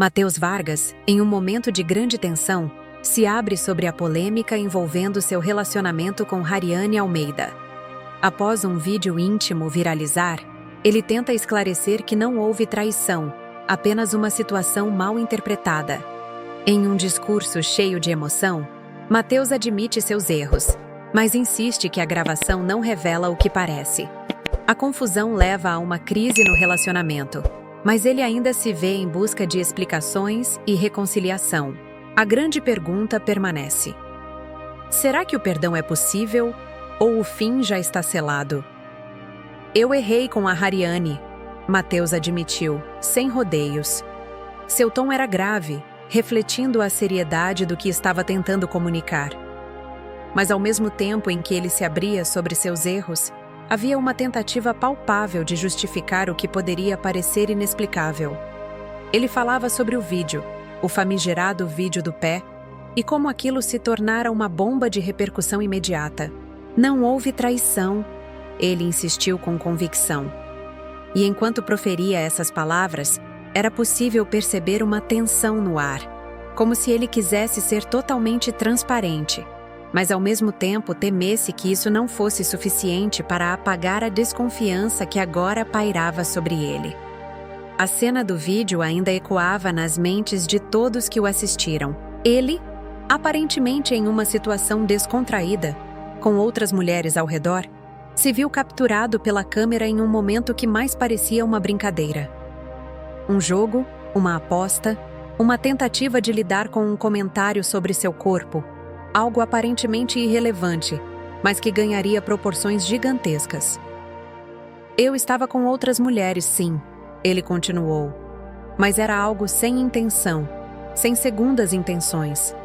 Matheus Vargas, em um momento de grande tensão, se abre sobre a polêmica envolvendo seu relacionamento com Hariane Almeida. Após um vídeo íntimo viralizar, ele tenta esclarecer que não houve traição, apenas uma situação mal interpretada. Em um discurso cheio de emoção, Matheus admite seus erros, mas insiste que a gravação não revela o que parece. A confusão leva a uma crise no relacionamento, mas ele ainda se vê em busca de explicações e reconciliação. A grande pergunta permanece: será que o perdão é possível ou o fim já está selado? Eu errei com a Hariane, Matheus admitiu, sem rodeios. Seu tom era grave, refletindo a seriedade do que estava tentando comunicar. Mas ao mesmo tempo em que ele se abria sobre seus erros, havia uma tentativa palpável de justificar o que poderia parecer inexplicável. Ele falava sobre o vídeo, o famigerado vídeo do pé, e como aquilo se tornara uma bomba de repercussão imediata. Não houve traição, ele insistiu com convicção. E enquanto proferia essas palavras, era possível perceber uma tensão no ar, como se ele quisesse ser totalmente transparente, mas ao mesmo tempo temesse que isso não fosse suficiente para apagar a desconfiança que agora pairava sobre ele. A cena do vídeo ainda ecoava nas mentes de todos que o assistiram. Ele, aparentemente em uma situação descontraída, com outras mulheres ao redor, se viu capturado pela câmera em um momento que mais parecia uma brincadeira. Um jogo, uma aposta, uma tentativa de lidar com um comentário sobre seu corpo, algo aparentemente irrelevante, mas que ganharia proporções gigantescas. Eu estava com outras mulheres, sim, ele continuou, mas era algo sem intenção, sem segundas intenções.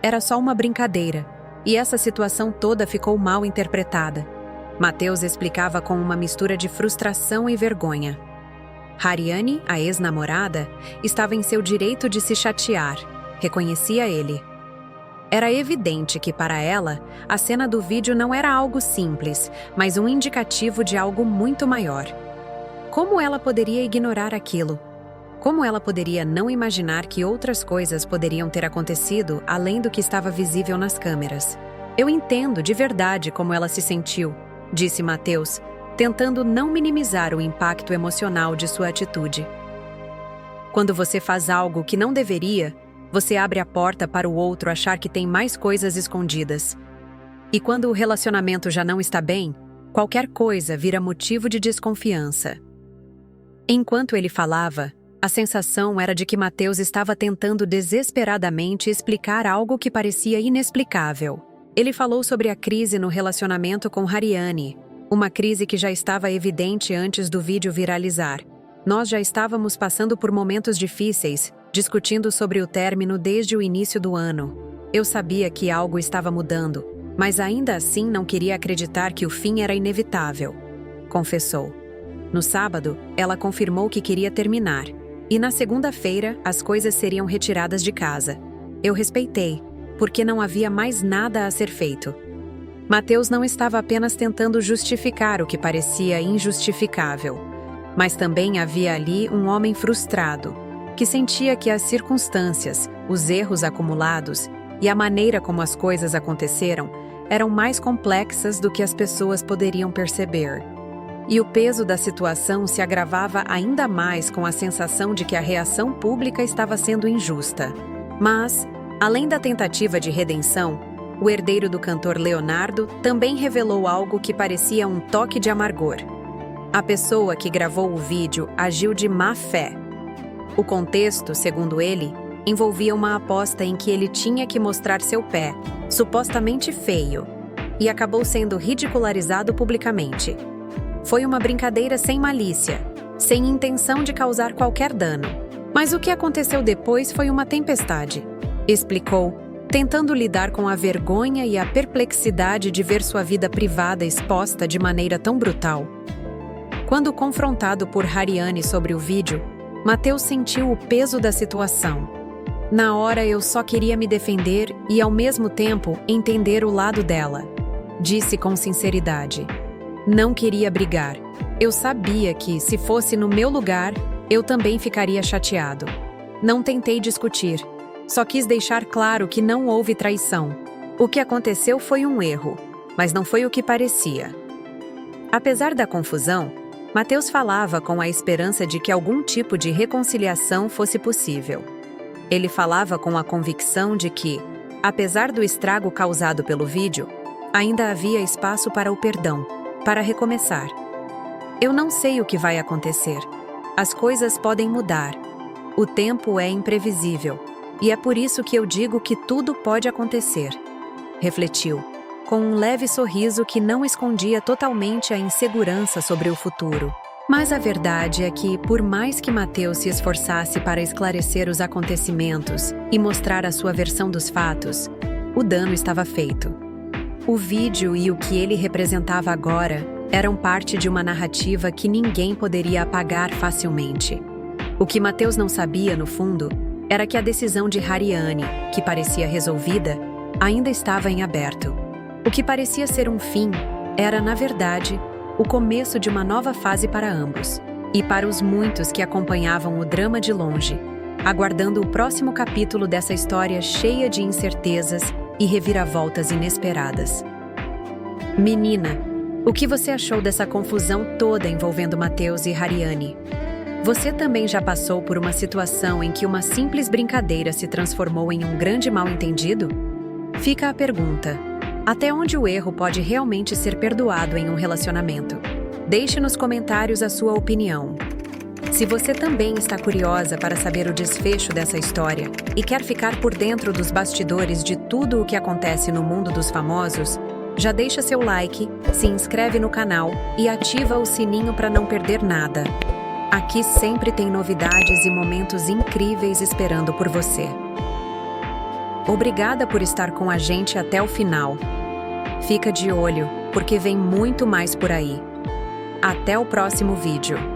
Era só uma brincadeira, e essa situação toda ficou mal interpretada. Matheus explicava com uma mistura de frustração e vergonha. Hariane, a ex-namorada, estava em seu direito de se chatear, reconhecia ele. Era evidente que, para ela, a cena do vídeo não era algo simples, mas um indicativo de algo muito maior. Como ela poderia ignorar aquilo? Como ela poderia não imaginar que outras coisas poderiam ter acontecido além do que estava visível nas câmeras? Eu entendo de verdade como ela se sentiu, disse Matheus, tentando não minimizar o impacto emocional de sua atitude. Quando você faz algo que não deveria, você abre a porta para o outro achar que tem mais coisas escondidas. E quando o relacionamento já não está bem, qualquer coisa vira motivo de desconfiança. Enquanto ele falava, a sensação era de que Matheus estava tentando desesperadamente explicar algo que parecia inexplicável. Ele falou sobre a crise no relacionamento com Hariane, uma crise que já estava evidente antes do vídeo viralizar. Nós já estávamos passando por momentos difíceis, discutindo sobre o término desde o início do ano. Eu sabia que algo estava mudando, mas ainda assim não queria acreditar que o fim era inevitável, confessou. No sábado, ela confirmou que queria terminar, e na segunda-feira as coisas seriam retiradas de casa. Eu respeitei, porque não havia mais nada a ser feito. Matheus não estava apenas tentando justificar o que parecia injustificável, mas também havia ali um homem frustrado, que sentia que as circunstâncias, os erros acumulados e a maneira como as coisas aconteceram eram mais complexas do que as pessoas poderiam perceber. E o peso da situação se agravava ainda mais com a sensação de que a reação pública estava sendo injusta. Mas, além da tentativa de redenção, o herdeiro do cantor Leonardo também revelou algo que parecia um toque de amargor. A pessoa que gravou o vídeo agiu de má fé. O contexto, segundo ele, envolvia uma aposta em que ele tinha que mostrar seu pé, supostamente feio, e acabou sendo ridicularizado publicamente. Foi uma brincadeira sem malícia, sem intenção de causar qualquer dano. Mas o que aconteceu depois foi uma tempestade, explicou, tentando lidar com a vergonha e a perplexidade de ver sua vida privada exposta de maneira tão brutal. Quando confrontado por Hariane sobre o vídeo, Matheus sentiu o peso da situação. Na hora eu só queria me defender e, ao mesmo tempo, entender o lado dela, disse com sinceridade. Não queria brigar. Eu sabia que, se fosse no meu lugar, eu também ficaria chateado. Não tentei discutir. Só quis deixar claro que não houve traição. O que aconteceu foi um erro, mas não foi o que parecia. Apesar da confusão, Mateus falava com a esperança de que algum tipo de reconciliação fosse possível. Ele falava com a convicção de que, apesar do estrago causado pelo vídeo, ainda havia espaço para o perdão, para recomeçar. Eu não sei o que vai acontecer. As coisas podem mudar. O tempo é imprevisível, e é por isso que eu digo que tudo pode acontecer. Refletiu, com um leve sorriso que não escondia totalmente a insegurança sobre o futuro. Mas a verdade é que, por mais que Mateus se esforçasse para esclarecer os acontecimentos e mostrar a sua versão dos fatos, o dano estava feito. O vídeo e o que ele representava agora eram parte de uma narrativa que ninguém poderia apagar facilmente. O que Mateus não sabia, no fundo, era que a decisão de Hariane, que parecia resolvida, ainda estava em aberto. O que parecia ser um fim era, na verdade, o começo de uma nova fase para ambos, e para os muitos que acompanhavam o drama de longe, aguardando o próximo capítulo dessa história cheia de incertezas e reviravoltas inesperadas. Menina, o que você achou dessa confusão toda envolvendo Mateus e Hariane? Você também já passou por uma situação em que uma simples brincadeira se transformou em um grande mal-entendido? Fica a pergunta: até onde o erro pode realmente ser perdoado em um relacionamento? Deixe nos comentários a sua opinião. Se você também está curiosa para saber o desfecho dessa história e quer ficar por dentro dos bastidores de tudo o que acontece no mundo dos famosos, já deixa seu like, se inscreve no canal e ativa o sininho para não perder nada. Aqui sempre tem novidades e momentos incríveis esperando por você. Obrigada por estar com a gente até o final. Fica de olho, porque vem muito mais por aí. Até o próximo vídeo.